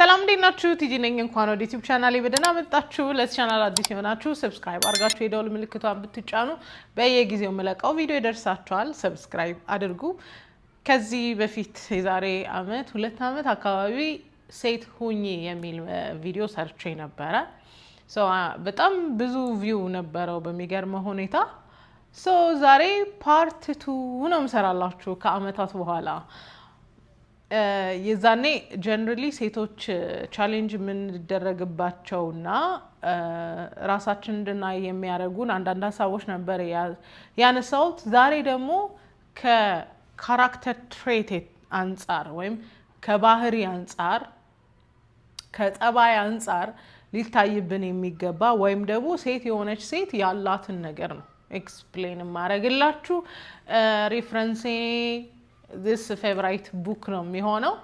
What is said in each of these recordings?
ሰላም እንዴናችሁ ቲጂ ነኝ እንኳን ወደ ዩቲዩብ ቻናሌ በደህና መጣችሁ ለዚህ ቻናል አዲስ የሆናችሁ ሰብስክራይብ አድርጋችሁ የደወል ምልክቷን ብትጫኑ በየጊዜው መለቀው ቪዲዮ ይደርሳችኋል ሰብስክራይብ አድርጉ ከዚህ በፊት የዛሬ አመት 2 አመት አካባቢ ሴት ሁኚ የሚል ቪዲዮ ሰርቼ ነበር በጣም ብዙ ቪው ነበረው በሚገርም ሁኔታ ዛሬ ፓርት 2 ነው መሰራላችሁ ከአመታት በኋላ የዛኔ ጀነራሊ ሴቶች ቻሌንጅ ምን ደረግባቸውና ራሳችን እንድናይ የሚያደርጉን አንዳንድ ሀሳቦች ነበር ያነሳውት ዛሬ ደግሞ ከካራክተር ትሬት አንፃር ወይም ከባህሪ አንፃር ከጠባይ አንፃር ሊታይብን የሚገባ ወይም ደግሞ ሴት የሆነች ሴት ያላትን ነገር ነው ኤክስፕሌን ማድረግላችሁ ሪፈረንሴ this favorite book ነው የሚሆነው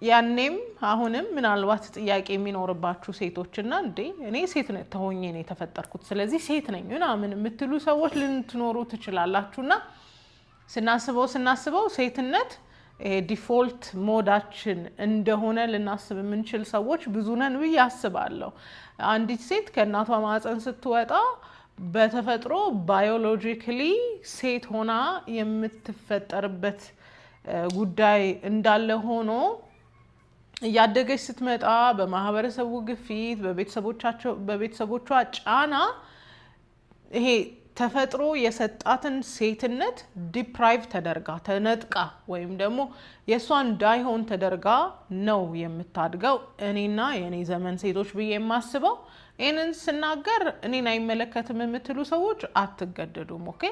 ያኔም አሁንም ምናልባት ጥያቄ የሚኖርባችሁ ሴቶችና እንዴ እኔ ሴት ነኝ ተሆኜ ነው የተፈጠርኩት ስለዚህ ሴት ነኝ ምናምን የምትሉ ሰዎች ልትኖሩ ትችላላችሁና ስናስበው ሴትነት ዲፎልት ሞዳችን እንደሆነ ልናስብ የምንችል ሰዎች ብዙ ነን ብዬ አስባለሁ አንዲት ሴት ከእናቷ ማህፀን ስትወጣ በተፈጥሮ ባዮሎጂካሊ ሴት ሆና የምትፈጠርበት ጉዳይ እንዳለ ሆኖ ያደገች ስትመጣ በማህበረሰቡ ግፊት በቤተሰቦቿ ጫና ይሄ ተፈጥሮ የሰጣትን ሴትነት ዲፕራይቭ ተደርጋ ተነጥቃ ወይም ደግሞ የሷን እንዳይሆን ተደርጋ ነው የምታድገው እኔና የኔ ዘመን ሴቶች ብዬ የማስበው ይሄንን ስናገር እኔን አይመለከትም የምትሉ ሰዎች አትገደዱም ኦኬ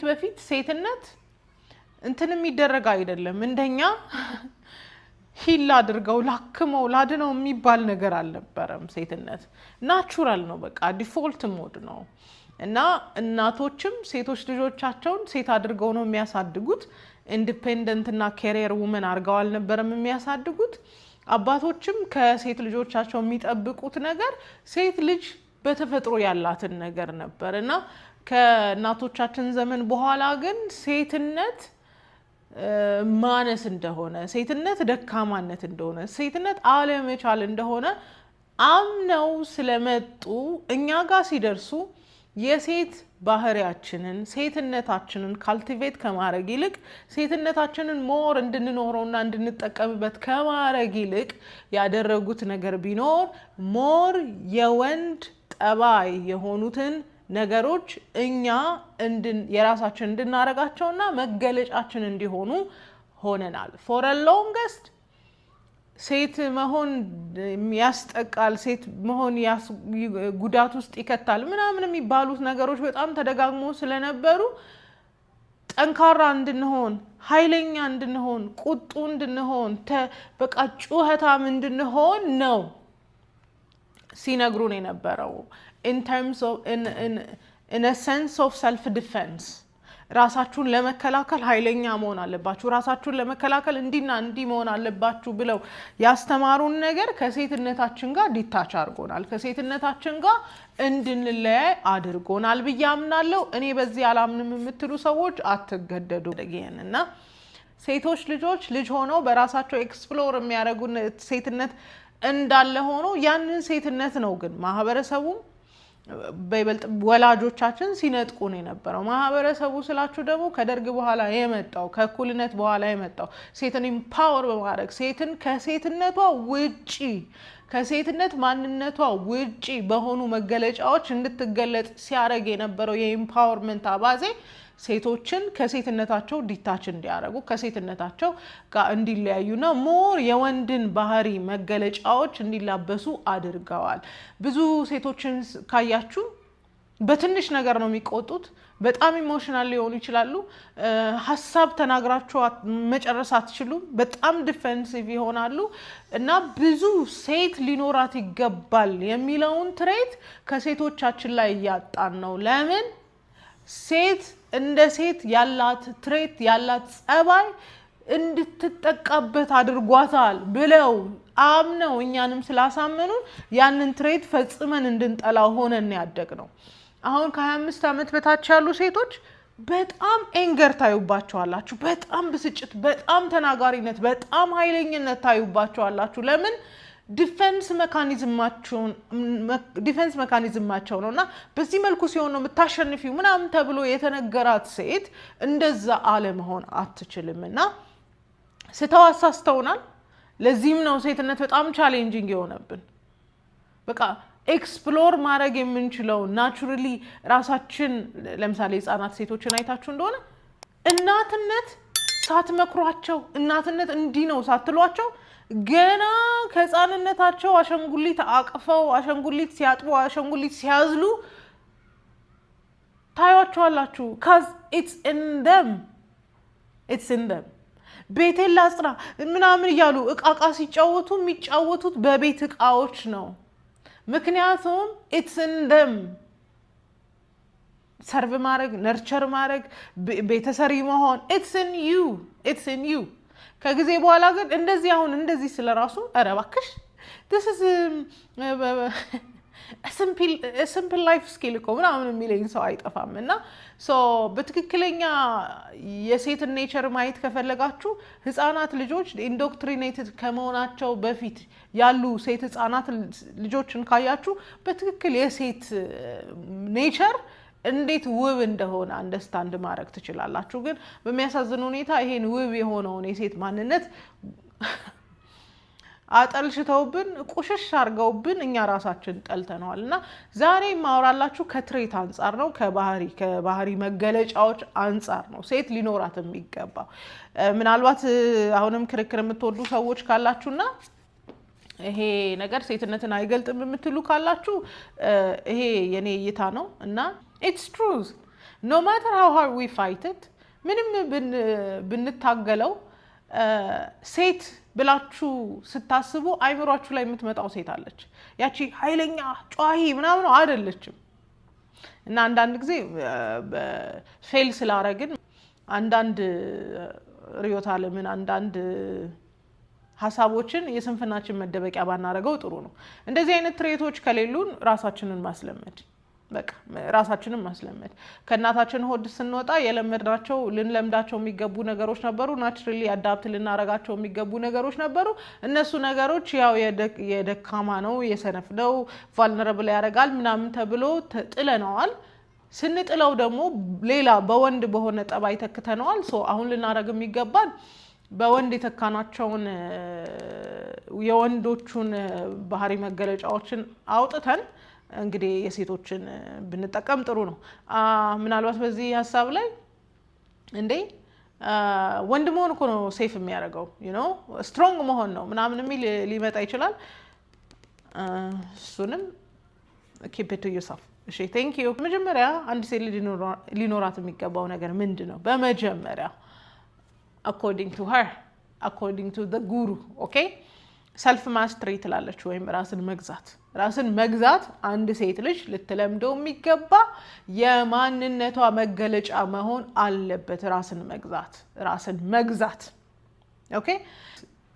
በፊት ሴትነት እንትንም ይደረጋ አይደለም እንደኛ ሂል አድርገው ላክመው ላድነው የሚባል ነገር አልነበረም ሴትነት ናቹራል ነው በቃ ዲፎልት ሞድ ነው እና እናቶችም ሴቶች ልጆቻቸውን ሴት አድርገው ነው የሚያሳድጉት ኢንዲፔንደንት እና ካሪየር ውመን አድርገው አልነበረም የሚያሳድጉት አባቶችም ከሴት ልጆቻቸው የሚጠብቁት ነገር ሴት ልጅ በተፈጥሮ ያላትን ነገር ነበርና ከእናቶቻችን ዘመን በኋላ ግን ሴትነት ማነስ እንደሆነ ሴትነት ደካማነት እንደሆነ ሴትነት አለመቻል እንደሆነ አምነው ስለመጡ እኛ ጋር ሲደርሱ የሴት ባህሪያችንን ሴትነታችንን ካልቲቬት ከማድረግ ይልቅ ሴትነታችንን ሞር እንድንኖረውና እንድንጠቀምበት ከማድረግ ይልቅ ያደረጉት ነገር ቢኖር ሞር የወንድ ጠባይ የሆኑትን ነገሮች እኛ የራሳችን እንድናረጋቸውና መገለጫችን እንዲሆኑ ሆነናል for a longest ሴት መሆን ያስጠቃል ሴት መሆን ጉዳት ውስጥ ይከታል ምናምን የሚባሉት ነገሮች በጣም ተደጋግሞ ስለነበሩ ጠንካራ እንድንሆን ኃይለኛ እንድንሆን ቁጡ እንድንሆን በቃ ጩኸታም እንድንሆን ነው ሲነግሩን የነበረው in terms of in a sense of self defense ራሳችሁን ለመከላከል ኃይለኛ መሆን አለባችሁ ራሳችሁን ለመከላከል እንዲ መሆን አለባችሁ ብለው ያስተማሩን ነገር ከሴትነታችን ጋር ዲታች አድርጎናል ከሴትነታችን ጋር እንድንለያይ አድርጎናል ብያምናለሁ እኔ በዚህ አላምንም የምትሉ ሰዎች አትገደዱ ደግየንና ሴቶች ልጅ ሆነው በራሳቸው ኤክስፕሎር የሚያደርጉን ሴትነት እንዳለ ሆኖ ያንን ሴትነት ነው ግን ማህበረሰቡ በይበልጥ ወላጆቻችን ሲነጥቁን የነበረው ማህበረሰቡ ስላችሁ ደግሞ ከደርግ በኋላ የመጣው ከኩልነት በኋላ የመጣው ሴትን ኢምፓወር በማድረግ ሴትን ከሴትነቷ ውጪ ከሴትነት ማንነቷ ውጪ በሆኑ መገለጫዎች እንድትገለጽ ሲያደርግ የነበረው የኢምፓወርመንት አባዜ ሴቶችን ከሴትነታቸው ዲታች እንዲያደርጉ ከሴትነታቸው ጋር እንዲለያዩና ሞር የወንድን ባህሪ መገለጫዎች እንዲላበሱ አድርገዋል ብዙ ሴቶችን ካያችሁ በትንሽ ነገር ነው የሚቆጡት በጣም ኢሞሽናል ሊሆኑ ይችላሉ ሐሳብ ተናግራቸው መጨረስ አትችሉም በጣም ዲፌንሲቭ ይሆናሉ እና ብዙ ሴት ሊኖራት ይገባል የሚለውን ትሬት ከሴቶቻችን ላይ ያጣን ነው ለምን ሴት እንደ ሴት ያላት ትሬት ያላት ጸባይ እንድትጠቃበት አድርጓታል ብለው አምነው እኛንም ስላሳመኑ ያንን ትሬት ፈጽመን እንድንጠላው ሆነን ያደግነው አሁን ከ25 አመት በታች ያሉ ሴቶች በጣም ኤንገር ታዩባቸዋላችሁ፣ በጣም ብስጭት፣ በጣም ተናጋሪነት፣ በጣም ኃይለኝነት ታዩባቸዋላችሁ። ለምን? ዲፌንስ መካኒዝማቸው ነውና በዚህ መልኩ ሲሆን ነው የምታሸንፊው ምናምን ተብሎ የተነገራት ሴት እንደዛ አለመሆን አትችልምና ስተዋሳስተውናል። ለዚህም ነው ሴትነት በጣም ቻሌንጂንግ የሆነብን። በቃ ኤክስፕሎር ማድረግ የምንችለው ናቹራሊ ራሳችን ለምሳሌ ህፃናት ሴቶችን አይታችሁ እንደሆነ እናትነት ሳትመክሯቸው እናትነት እንዲህ ነው ሳትሏቸው ገና ከህፃንነታቸው አሸንጉሊት አቅፈው አሸንጉሊት ሲያጥቡ አሸንጉሊት ሲያዝሉ ታዩዋቸዋላችሁ። cuz it's in them ቤቴን ላጽዳ ምናምን እያሉ እቃቃ ሲጫወቱ የሚጫወቱት በቤት እቃዎች ነው። ምክንያቱም it's in them ሰርቭ ማድረግ ነርቸር ማድረግ ቤተሰሪ መሆን it's in you ከጊዜ በኋላ ግን እንደዚህ አሁን እንደዚህ ስለራሱ ኧረ እባክሽ this is a simple life skill እኮ ምናምን የሚለኝ ሰው አይጠፋም። እና በትክክለኛ የሴትን ኔቸር ማየት ከፈለጋችሁ ህፃናት ልጆች ኢንዶክትሪኔትድ ከመሆናቸው በፊት ያሉ ሴት ህፃናት ልጆችን ካያችሁ በትክክል የሴት ኔቸር እንዴት ውብ እንደሆነ አንደርስታንድ ማድረግ ትችላላችሁ። ግን በሚያሳዝን ሁኔታ ይሄን ውብ የሆነውን የሴት ማንነት አጠልሽተውብን ቁሽሽ አርገውብን እኛ ራሳችን ጠልተነዋል። እና ዛሬ ማወራላችሁ ከትሬት አንፃር ነው፣ ከባህሪ መገለጫዎች አንፃር ነው ሴት ሊኖራት የሚገባው። ምናልባት አሁንም ክርክር የምትወዱ ሰዎች ካላችሁና ይሄ ነገር ሴትነትን አይገልጥም የምትሉ ካላችሁ ይሄ የኔ እይታ ነው እና it's true no matter how hard we fight it ምንም ብንታገለው ሴት ብላችሁ ስታስቡ አይምሯችሁ ላይ የምትመጣው ሴት አለች። ያቺ ኃይለኛ ጫሂ ምናምን አይደለችም። እና አንዳንድ ጊዜ ፌል ስላረግን አንዳንድ ርዕዮተ ዓለምን አንዳንድ ሐሳቦችን የስንፍናችን መደበቂያ ባናረገው ጥሩ ነው። እንደዚህ አይነት ትሬቶች ከሌሉን ራሳችንን ማስለመድ በቃ ራሳችንን ማስለመድ። ከእናታችን ሆድ ስንወጣ የለመድናቸው ልንለምዳቸው የሚገቡ ነገሮች ነበሩ። ናቹራሊ አዳፕት ልናረጋቸው የሚገቡ ነገሮች ነበሩ። እነሱ ነገሮች ያው የደካማ ነው የሰነፍ ነው ቫልነረብል ያደርጋል ምናምን ተብሎ ጥለነዋል። ስንጥለው ደግሞ ሌላ በወንድ በሆነ ጠባይ ተክተነዋል። አሁን ልናረግ የሚገባን በወንድ የተካናቸውን የወንዶቹን ባህሪ መገለጫዎችን አውጥተን እንግዲህ የሴቶችን ብንጠቀም ጥሩ ነው። ምናልባት በዚህ ሀሳብ ላይ እንዴ ወንድ መሆን እኮ ነው ሴፍ የሚያደርገው ስትሮንግ መሆን ነው ምናምን የሚል ሊመጣ ይችላል። እሱንም keep it to yourself። እሺ thank you። መጀመሪያ አንድ ሴት ሊኖራት የሚገባው ነገር ምንድን ነው? በመጀመሪያ according to her, according to the guru, okay? ሰልፍ ማስትሪ ትላለች ወይም ራስን መግዛት አንድ ሴት ልጅ ልትለምደው የሚገባ የማንነቷ መገለጫ መሆን አለበት። ራስን መግዛት ኦኬ።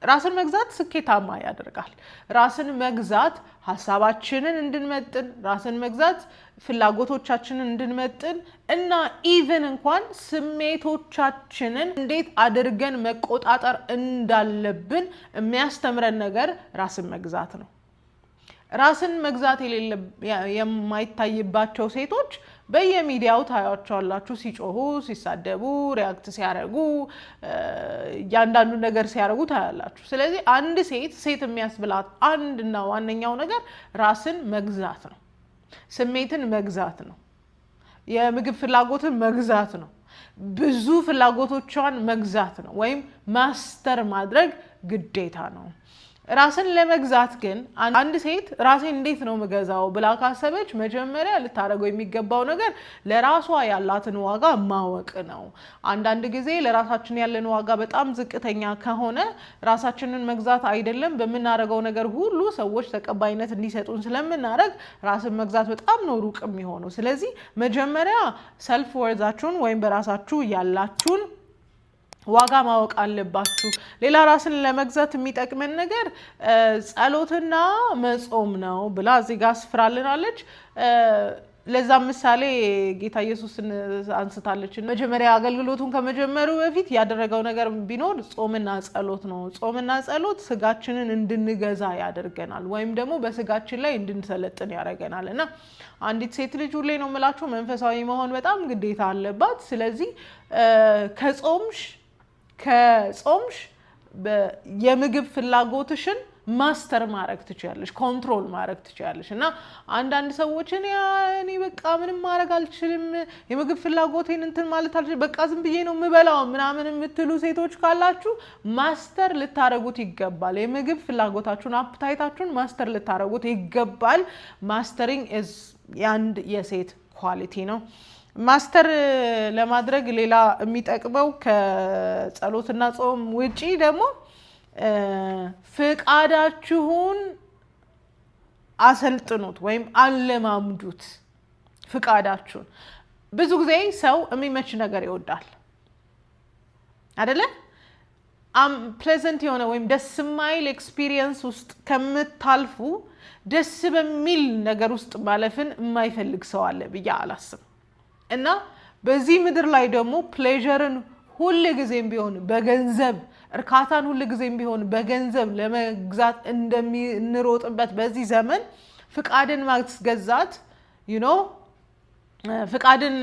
ራስን መግዛት ስኬታማ ያደርጋል። ራስን መግዛት ሐሳባችንን እንድንመጥን፣ ራስን መግዛት ፍላጎቶቻችንን እንድንመጥን እና ኢቭን እንኳን ስሜቶቻችንን እንዴት አድርገን መቆጣጠር እንዳለብን የሚያስተምረን ነገር ራስን መግዛት ነው። ራስን መግዛት የማይታይባቸው ሴቶች በየሚዲያው ታያቸዋላችሁ። ሲጮሁ፣ ሲሳደቡ፣ ሪያክት ሲያደርጉ፣ እያንዳንዱ ነገር ሲያደርጉ ታያላችሁ። ስለዚህ አንድ ሴት የሚያስብላት አንድና ዋነኛው ነገር ራስን መግዛት ነው። ስሜትን መግዛት ነው። የምግብ ፍላጎትን መግዛት ነው። ብዙ ፍላጎቶቿን መግዛት ነው ወይም ማስተር ማድረግ ግዴታ ነው። ራስን ለመግዛት ግን አንድ ሴት ራሴን እንዴት ነው መገዛው ብላ ካሰበች መጀመሪያ ልታደርገው የሚገባው ነገር ለራሷ ያላትን ዋጋ ማወቅ ነው። አንዳንድ ጊዜ ለራሳችን ያለን ዋጋ በጣም ዝቅተኛ ከሆነ ራሳችንን መግዛት አይደለም በምናደርገው ነገር ሁሉ ሰዎች ተቀባይነት እንዲሰጡን ስለምናደርግ ራስን መግዛት በጣም ነው ሩቅ የሚሆነው። ስለዚህ መጀመሪያ ሰልፍ ወርዛችሁን ወይም በራሳችሁ ያላችሁን ዋጋ ማወቅ አለባችሁ። ሌላ ራስን ለመግዛት የሚጠቅመን ነገር ጸሎትና መጾም ነው ብላ እዚህ ጋር አስፍራልናለች። ለዛ ምሳሌ ጌታ ኢየሱስን አንስታለች መጀመሪያ አገልግሎቱን ከመጀመሩ በፊት ያደረገው ነገር ቢኖር ጾምና ጸሎት ነው ጾምና ጸሎት ስጋችንን እንድንገዛ ያደርገናል ወይም ደግሞ በስጋችን ላይ እንድንሰለጥን ያደርገናልና አንዲት ሴት ልጅ ሁሌ ነው የምላችሁ መንፈሳዊ መሆን በጣም ግዴታ አለባት ስለዚህ ከጾምሽ የምግብ ፍላጎትሽን ማስተር ማድረግ ትችያለሽ ኮንትሮል ማድረግ ትችያለሽ እና አንዳንድ ሰዎች እኔ በቃ ምንም ማድረግ አልችልም የምግብ ፍላጎቴን እንትን ማለት አልችልም በቃ ዝም ብዬ ነው የምበላው ምናምን የምትሉ ሴቶች ካላችሁ ማስተር ልታረጉት ይገባል የምግብ ፍላጎታችሁን አፕታይታችሁን ማስተር ልታረጉት ይገባል ማስተሪንግ ኢዝ ያንድ የሴት ኳሊቲ ነው ማስተር ለማድረግ ሌላ የሚጠቅመው ከጸሎትና ጾም ውጪ ደግሞ ፍቃዳችሁን አሰልጥኑት ወይም አለማምዱት ፍቃዳችሁን ብዙ ጊዜ ሰው የሚመች ነገር ይወዳል አይደለ ፕሌዘንት የሆነ ወይም ደስ የማይል ኤክስፒሪየንስ ውስጥ ከምታልፉ ደስ በሚል ነገር ውስጥ ማለፍን የማይፈልግ ሰው አለ ብዬ አላስብም እና በዚህ ምድር ላይ ደግሞ ፕሌዠርን ሁሉ ጊዜም ቢሆን በገንዘብ እርካታን ሁሉ ጊዜም ቢሆን በገንዘብ ለመግዛት እንደሚንሮጥበት በዚህ ዘመን ፍቃድን ማስገዛት ፍቃድን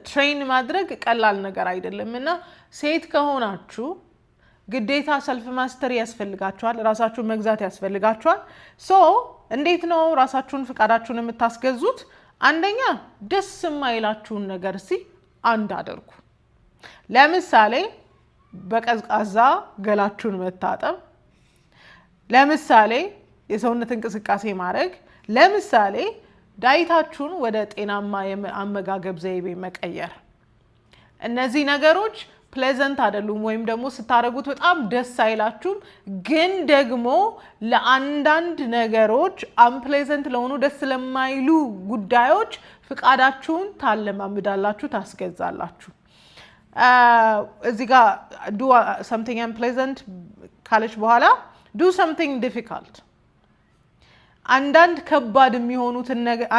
ትሬን ማድረግ ቀላል ነገር አይደለምና ሴት ከሆናችሁ ግዴታ ሰልፍ ማስተር ያስፈልጋችኋል ራሳችሁን መግዛት ያስፈልጋችኋል እንዴት ነው ራሳችሁን ፍቃዳችሁን የምታስገዙት አንደኛ ደስ የማይላችሁን ነገር አንድ አድርጉ ለምሳሌ በቀዝቃዛ ገላችሁን መታጠብ ለምሳሌ የሰውነት እንቅስቃሴ ማድረግ ለምሳሌ ዳይታችሁን ወደ ጤናማ የአመጋገብ ዘይቤ መቀየር እነዚህ ነገሮች ፕሌዘንት አይደሉም ወይም ደግሞ ስታረጉት በጣም ደስ አይላችሁም ግን ደግሞ ለአንዳንድ ነገሮች አንፕሌዘንት ለሆኑ ደስ ለማይሉ ጉዳዮች ፍቃዳችሁን ታለማምዳላችሁ ታስገዛላችሁ እዚህ ጋር do something unpleasant ካለች በኋላ do something difficult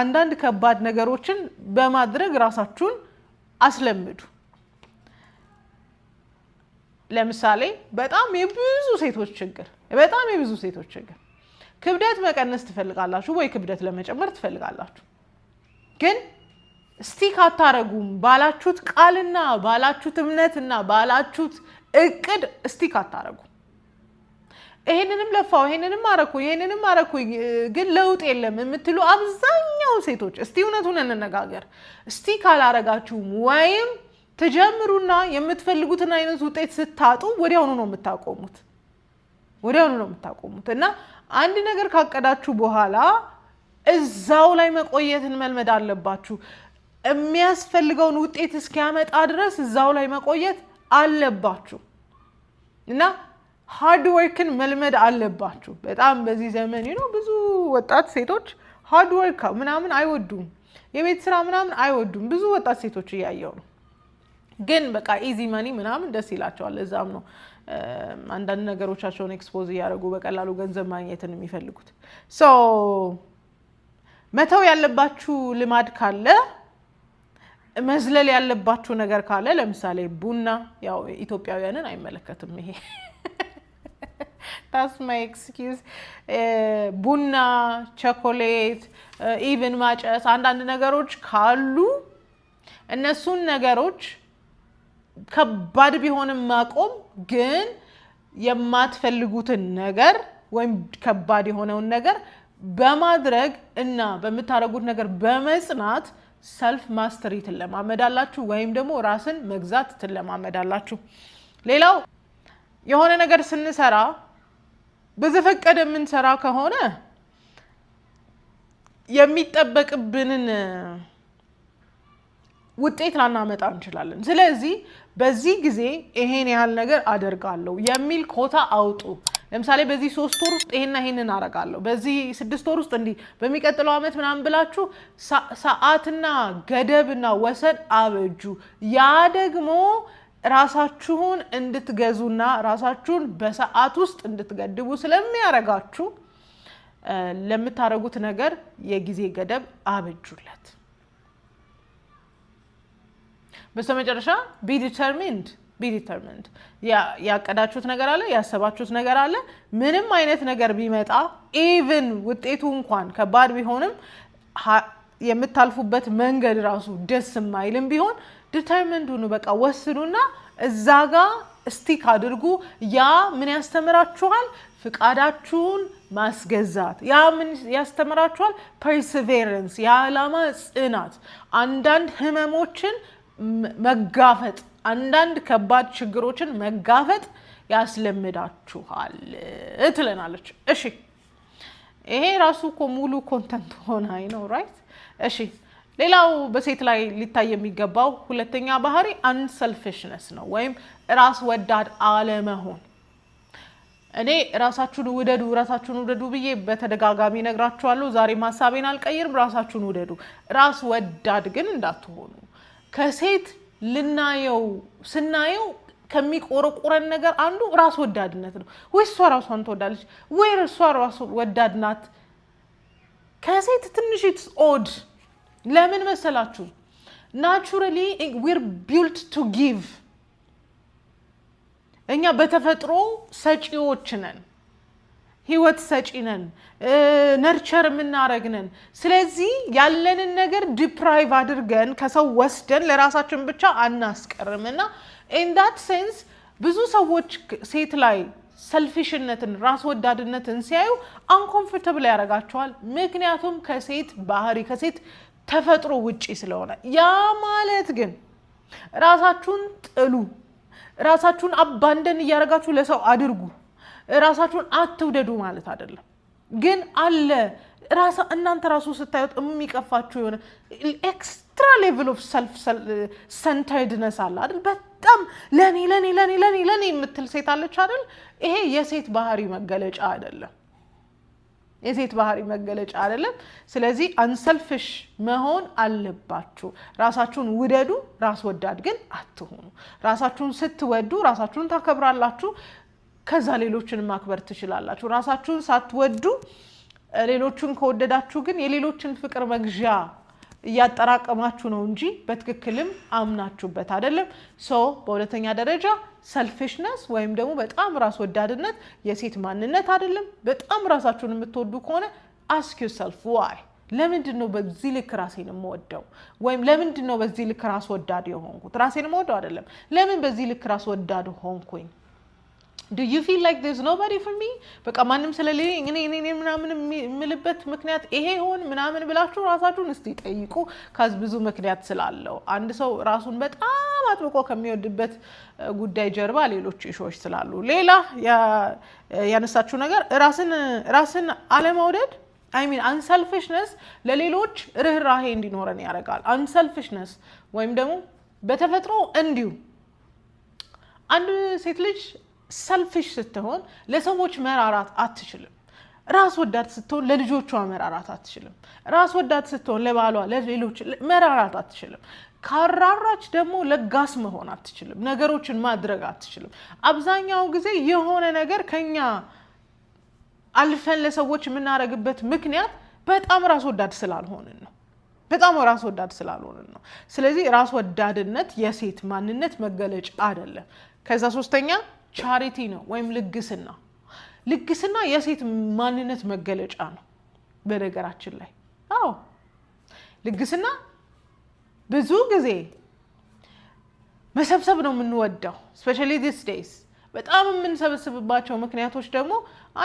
አንዳንድ ከባድ ነገሮችን በማድረግ ራሳችሁን አስለምዱ ለምሳሌ በጣም የብዙ ሴቶች ችግር ክብደት መቀነስ ትፈልጋላችሁ ወይ ክብደት ለመጨመር ትፈልጋላችሁ ግን ስቲክ አታረጉም ባላችሁት ቃልና ባላችሁት እምነትና ባላችሁት እቅድ ስቲክ አታረጉም ይሄንንም ለፋው ይሄንንም አረኩ ግን ለውጥ የለም የምትሉ አብዛኛው ሴቶች እስቲ እውነቱን እንነጋገር ስቲክ አላረጋችሁም ወይም ተጀምሩና የምትፈልጉትን አይነት ውጤት ስታጡ ወዲያውኑ ነው የምታቆሙት እና አንድ ነገር ካቀዳችሁ በኋላ እዛው ላይ መቆየትን መልመድ አለባችሁ የሚያስፈልገውን ውጤት እስኪያመጣ ድረስ እዛው ላይ መቆየት አለባችሁ እና ሃርድ ወርክን መልመድ አለባችሁ በጣም በዚህ ዘመን ብዙ ወጣት ሴቶች ሃርድ ወርክ ምናምን አይወዱም የቤት ስራ ምናምን አይወዱም ብዙ ወጣት ሴቶች እያየው ነው ግን በቃ ኢዚ ማኒ ምናምን ደስ ይላቸዋል እዛም ነው አንዳንድ ነገሮቻቸውን ኤክስፖዝ ያደርጉ በቀላሉ ገንዘብ ማግኘትን የሚፈልጉት መተው ያለባችሁ ልማድ ካለ መዝለል ያለባችሁ ነገር ካለ ለምሳሌ ቡና ያው ኢትዮጵያውያንን አይመለከትም ይሄ that's my excuse ቡና ቸኮሌት ኢቭን ማጨስ አንዳንድ ነገሮች ካሉ እነሱን ነገሮች ከባድ ቢሆንም ማቆም ግን የማትፈልጉትን ነገር ወይም ከባድ የሆነውን ነገር በማድረግ እና በመታረጉት ነገር በመጽናት ሰልፍ ማስተሪ ትለማመዳላችሁ ወይም ደግሞ ራስን መግዛት ትለማመዳላችሁ ሌላው የሆነ ነገር ስንሰራ በዘፈቀደ የምንሰራ ከሆነ የሚጠበቅብንን ውጤት ላናመጣ እንችላለን ስለዚህ በዚህ ጊዜ ይሄን ያህል ነገር አደርጋለሁ የሚል ኮታ አውጡ ለምሳሌ በዚህ 3 ወር ውስጥ ይሄንን አረጋለሁ በዚህ 6 ወር ውስጥ እንዲ በሚቀጥለው አመት ምናምን ብላችሁ ሰዓትና ገደብና ወሰን አበጁ ያ ደግሞ ራሳችሁን እንድትገዙና ራሳችሁን በሰዓት ውስጥ እንድትገድቡ ስለሚያረጋችሁ ለምታረጉት ነገር የጊዜ ገደብ አበጁለት በስተመጨረሻ be determined ያቀዳችሁት ነገር አለ ያሰባችሁት ነገር አለ ምንም አይነት ነገር ቢመጣ even ውጤቱ እንኳን ከባድ ቢሆንም የምታልፉበት መንገድ ራሱ ደስ የማይልም ቢሆን determined ሁኑ በቃ ወስኑና እዛ ጋር ስቲክ አድርጉ ያ ምን ያስተምራችኋል ፍቃዳችሁን ማስገዛት ያ ምን ያስተምራችኋል perseverance የዓላማ ጽናት አንዳንድ ህመሞችን መጋፈጥ አንዳንድ ከባድ ችግሮችን መጋፈጥ ያስለምዳችኋል ትለናለች እሺ ይሄ ራሱ እኮ ሙሉ ኮንተንት ሆነ ነው ራይት እሺ ሌላው በሴት ላይ ሊታይ የሚገባው ሁለተኛ ባህሪ unselfishness ነው ወይም ራስ ወዳድ አለመሆን እኔ ራሳችሁን ውደዱ ብዬ በተደጋጋሚ ነግራችኋለሁ ዛሬ ሐሳቤን አልቀይርም ራሳችሁን ውደዱ ራስ ወዳድ ግን እንዳትሆኑ ከሴት ስናየው ከሚቆረቆረን ነገር አንዱ ራስ ወዳድነት ነው ወይ እሷ ራሷን ትወዳለች ወይ እሷ ራሷ ወዳድ ናት ከሴት ትንሽ it's odd ለምን መሰላችሁ naturally we're built to give እኛ በተፈጥሮ ሰጪዎች ነን ህይወት ሰጪ ነን ነርቸር የምናረግነን ስለዚህ ያለንን ነገር ዲፕራይቭ አድርገን ከሰው ወስደን ለራሳችን ብቻ አናስቀርምና in that sense ብዙ ሰዎች ሴት ላይ ሰልፊሽነትን ራስ ወዳድነትን ሲያዩ uncomfortable ያረጋቸዋል ምክንያቱም ከሴት ባህሪ ከሴት ተፈጥሮ ውጪ ስለሆነ ያ ማለት ግን ራሳችሁን ጥሉ ራሳችሁን አባንደን ያረጋችሁ ለሰው አድርጉ ራሳችሁን አትውደዱ ማለት አይደለም ግን አለ እናንተ ራሱ ስታዩት የሚቀፋችሁ የሆነ ኤክስትራ ሌቭል ኦፍ ሰልፍ ሰንተርድነስ አለ አይደል በጣም ለኔ የምትል ሴት አለች አይደል ይሄ የሴት ባህሪ መገለጫ አይደለም የሴት ባህሪ መገለጫ አይደለም ስለዚህ አንሰልፊሽ መሆን አለባችሁ ራሳችሁን ውደዱ ራስ ወዳድ ግን አትሆኑ ራሳችሁን ስትወዱ ራሳችሁን ታከብራላችሁ ከዛ ሌሎችን ማክበር ትችላላችሁ ራሳችሁን ሳትወዱ ሌሎችን ከወደዳችሁ ግን የሌሎችን ፍቅር መግዣ ያጠራቀማችሁ ነው እንጂ በትክክልም አምናችሁበት አይደለም በሁለተኛ ደረጃ selfishness ወይም ደግሞ በጣም ራስ ወዳድነት የሴት ማንነት አይደለም በጣም ራሳችሁን የምትወዱ ከሆነ ask yourself why ለምንድነው በዚህ ልክ ራሴን የምወደው ወይም ለምንድነው በዚህ ልክ ራስ ወዳድ የሆንኩት ራሴን የምወደው አይደለም ለምን በዚህ ልክ ራስ ወዳድ ሆንኩኝ do you feel like there's nobody for me በቃ ማንንም ስለሌለኝ እኔ ምናምን ምልበት ምክንያት ይሄ ሆን ምናምን ብላችሁ ራሳችሁን እስቲ ጠይቁ ካዝ ብዙ ምክንያት ስላለው አንድ ሰው ራሱን በጣም አጥብቆ ከሚወድበት ጉዳይ ጀርባ ሌሎች ኢሹዎች ስላሉ ሌላ ያነሳችሁ ነገር ራስን አለመውደድ I mean unselfishness ለሌሎች ርህራሄ እንዲኖረን ያደርጋል unselfishness ወይም ደግሞ በተፈጥሮ እንዲሁ አንድ ሴት ልጅ selfish ስትሆን ለሰዎች መራራት አትችልም ራስ ወዳድ ስትሆን ለልጆቿ መራራት አትችልም ራስ ወዳድ ስትሆን ለባሏ ለሌሎች መራራት አትችልም ካራራች ደግሞ ለጋስ መሆን አትችልም ነገሮችን ማድረግ አትችልም አብዛኛው ጊዜ የሆነ ነገር ከኛ አልፈን ለሰዎች የምናረግበት ምክንያት በጣም ራስ ወዳድ ስላልሆንን ነው ስለዚህ ራስ ወዳድነት የሴት ማንነት መገለጫ አይደለም ከዛ ሶስተኛ ቻሪቲ ነው ወይም ልግስና የሴት ማንነት መገለጫ ነው በነገራችን ላይ ልግስና ብዙ ጊዜ መሰብሰብ ነው የምንወደው especially these days በጣም የምንሰበስብባቸው ምክንያቶች ደግሞ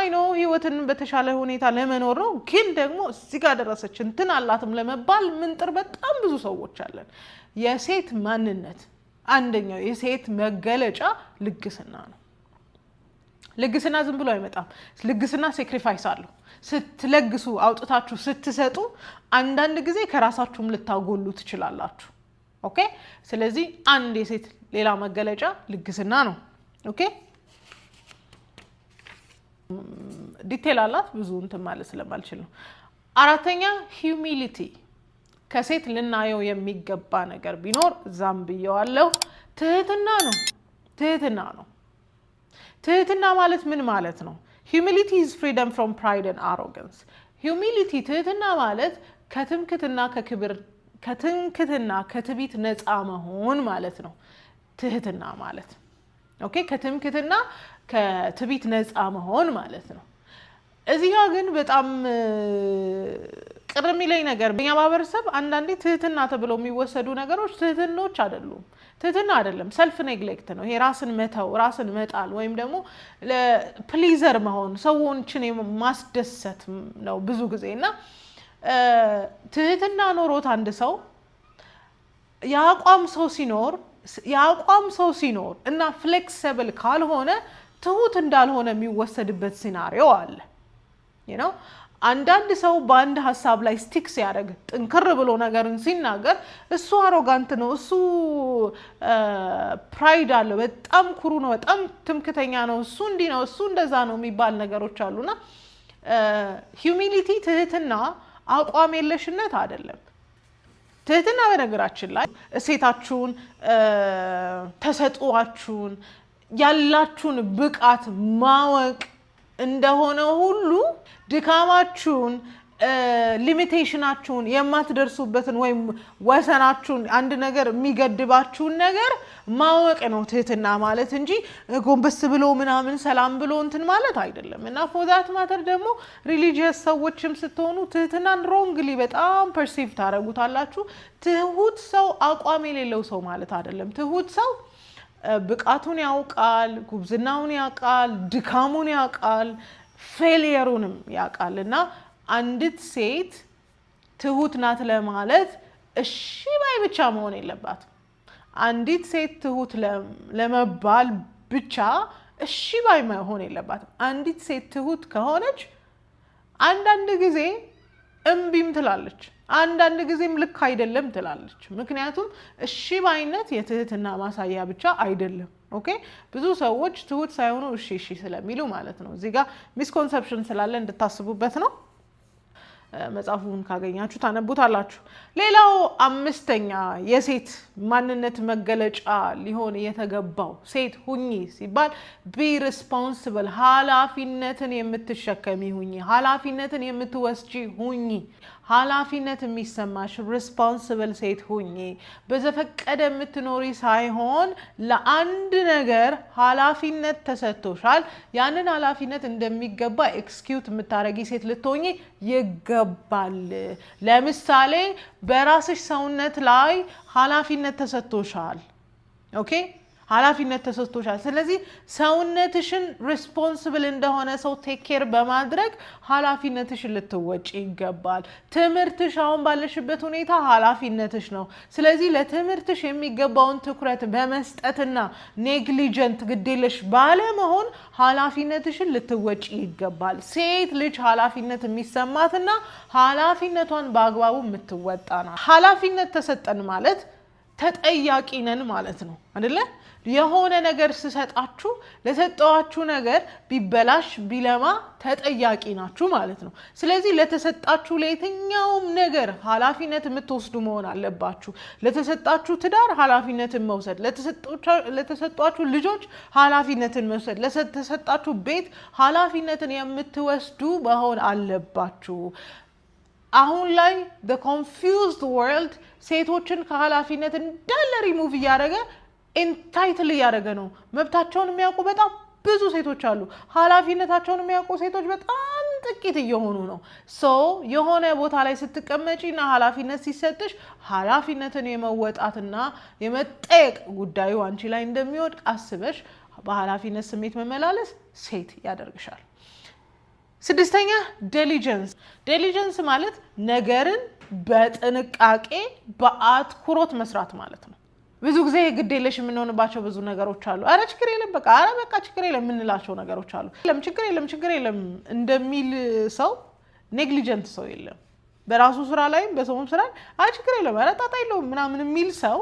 አይ ኖ ህይወትን በተሻለ ሁኔታ ለመኖር ነው ግን ደግሞ እዚህ ጋር ደረሰች እንትን አላትም ለመባል ምንጥር በጣም ብዙ ሰዎች አለን የሴት ማንነት አንደኛው የሴት መገለጫ ልግስና ነው ልግስና ዝም ብሎ አይመጣም ልግስና sacrifice አለው ስትለግሱ አውጥታችሁ ስትሰጡ አንዳንድ ጊዜ ከራሳችሁም ልታጎሉ ትችላላችሁ ኦኬ ስለዚህ አንድ የሴት ሌላ መገለጫ ልግስና ነው ኦኬ ዲቴል አላት ብዙ እንትን ማለት ስለማልችል ነው አራተኛ humility ከሴት ልናየው የሚገባ ነገር ቢኖር ዛምብየዋለሁ ትህትና ማለት ምን ማለት ነው humility is freedom from pride and arrogance humility ትህትና ማለት ከትምክትና ከክብር ከትምክህትና ከትዕቢት ነፃ መሆን ማለት ነው ትህትና ማለት። ኦኬ ከትምክህትና ከትዕቢት ነፃ መሆን ማለት ነው። እዚህ ጋር ግን በጣም ቅር የሚለኝ ነገር በእኛ ማህበረሰብ አንዳንዴ ትህትና ተብለው የሚወሰዱ ነገሮች ትህትናዎች አይደሉም። ትህትና አይደለም፣ ሰልፍ ኔግሌክት ነው። ይሄ ራስን መተው፣ ራስን መጣል ወይም ደግሞ ለፕሊዘር መሆን፣ ሰዎችን ማስደሰት ነው ብዙ ጊዜ እና ትህትና ኖሮት አንድ ሰው የአቋም ሰው ሲኖር እና ፍሌክሲብል ካልሆነ ትሁት እንዳልሆነ የሚወሰድበት ሲናሪዮ አለ። አንዳንድ ሰው በአንድ ሀሳብ ላይ ስቲክ ሲያደርግ ጥንክር ብሎ ነገርን ሲናገር እሱ አሮጋንት ነው፣ እሱ ፕራይድ አለው፣ በጣም ኩሩ ነው፣ በጣም ትምክተኛ ነው፣ እሱ እንዲህ ነው፣ እሱ እንደዛ ነው የሚባል ነገሮች አሉና ሂዩሚሊቲ ትህትና አቋም የለሽነት አይደለም። ትህትና በነገራችን ላይ እሴታችሁን፣ ተሰጥኦአችሁን፣ ያላችሁን ብቃት ማወቅ እንደሆነ ሁሉ ድካማችሁን፣ ሊሚቴሽናችሁን፣ የማትደርሱበትን ወይም ወሰናችሁን፣ አንድ ነገር የሚገድባችሁን ነገር ማወቅ ነው ትህትና ማለት እንጂ ጎንበስ ብሎ ምናምን ሰላም ብሎ እንትን ማለት አይደለም። እና ፎዛት ማተር ደግሞ ሪሊጂየስ ሰዎችም ስትሆኑ ትህትናን ሮንግሊ በጣም ፐርሲቭ ታደርጉታላችሁ። ትሁት ሰው አቋም የሌለው ሰው ማለት አይደለም። ትሁት ሰው ብቃቱን ያውቃል፣ ጉብዝናውን ያውቃል፣ ድካሙን ያውቃል፣ ፌሊየሩንም ያውቃል። እና አንዲት ሴት ትሁት ናት ለማለት እሺ ባይ ብቻ መሆን የለባትም። አንዲት ሴት ትሁት ለመባል ብቻ እሺ ባይ መሆን የለባትም። አንዲት ሴት ትሁት ከሆነች አንዳንድ ጊዜ እምቢም ትላለች፣ አንዳንድ ጊዜም ልክ አይደለም ትላለች። ምክንያቱም እሺ ባይነት የትህትና ማሳያ ብቻ አይደለም። ኦኬ ብዙ ሰዎች ትሁት ሳይሆኑ እሺ ስለሚሉ ማለት ነው። እዚህ ጋር ሚስኮንሰፕሽን ስላለ እንድታስቡበት ነው። መጽሐፉን ካገኛችሁ ታነቡታላችሁ። ሌላው አምስተኛ የሴት ማንነት መገለጫ ሊሆን የተገባው ሴት ሁኚ ሲባል ቢ ሪስፖንሲብል፣ ኃላፊነትን የምትሸከሚ ሁኚ፣ ኃላፊነትን የምትወስጂ ሁኚ፣ ኃላፊነት የሚሰማሽ ሪስፖንሲብል ሴት ሁኚ። በዘፈቀደ የምትኖሪ ሳይሆን ለአንድ ነገር ኃላፊነት ተሰጥቶሻል፣ ያንን ኃላፊነት እንደሚገባ ኤክስኪዩት የምታደርጊ ሴት ልትሆኚ ይገባል። ለምሳሌ በራስሽ ሰውነት ላይ ኃላፊነት ተሰጥቶሻል። ኦኬ ኃላፊነት ተሰጥቶሻል። ስለዚህ ሰውነትሽን ሪስፖንሲብል እንደሆነ ሰው ቴክ ኬር በማድረግ ኃላፊነትሽን ልትወጪ ይገባል። ትምህርትሽ አሁን ባለሽበት ሁኔታ ኃላፊነትሽ ነው። ስለዚህ ለትምህርትሽ የሚገባውን ትኩረት በመስጠትና ኔግሊጀንት ግዴለሽ ባለመሆን ኃላፊነትሽን ልትወጪ ይገባል። ሴት ልጅ ኃላፊነት የሚሰማትና ኃላፊነቷን በአግባቡ የምትወጣ ናት። ኃላፊነት ተሰጠን ማለት ተጠያቂ ነን ማለት ነው አይደለ? የሆነ ነገር ስሰጣችሁ ለሰጠዋችሁ ነገር ቢበላሽ ቢለማ ተጠያቂ ናችሁ ማለት ነው። ስለዚህ ለተሰጣችሁ ለየትኛውም ነገር ኃላፊነት የምትወስዱ መሆን አለባችሁ። ለተሰጣችሁ ትዳር ኃላፊነትን መውሰድ፣ ለተሰጣችሁ ልጆች ኃላፊነትን መውሰድ፣ ለተሰጣችሁ ቤት ኃላፊነትን የምትወስዱ መሆን አለባችሁ። አሁን ላይ the confused world ሴቶችን ከኃላፊነት እንዳለ ሪሙቭ እያደረገ ኢንታይትል እያደረገ ነው። መብታቸውን የሚያውቁ በጣም ብዙ ሴቶች አሉ። ኃላፊነታቸውን የሚያውቁ ሴቶች በጣም ጥቂት እየሆኑ ነው። የሆነ ቦታ ላይ ስትቀመጪና ኃላፊነት ሲሰጥሽ ኃላፊነትን የመወጣትና የመጠየቅ ጉዳዩ አንቺ ላይ እንደሚወድቅ አስበሽ በኃላፊነት ስሜት መመላለስ ሴት ያደርግሻል። ስድስተኛ ዲሊጀንስ ማለት ነገርን በጥንቃቄ በአትኩሮት መስራት ማለት ነው። ብዙ ጊዜ ግዴለሽ የምንሆንባቸው ብዙ ነገሮች አሉ። አረ ችግር የለም በቃ ችግር የለም የምንላቸው ነገሮች አሉ። ችግር የለም እንደሚል ሰው ኔግሊጀንት ሰው የለም። በራሱ ስራ ላይም በሰውም ስራ ችግር የለም አረ ጣጣ የለውም ምናምን የሚል ሰው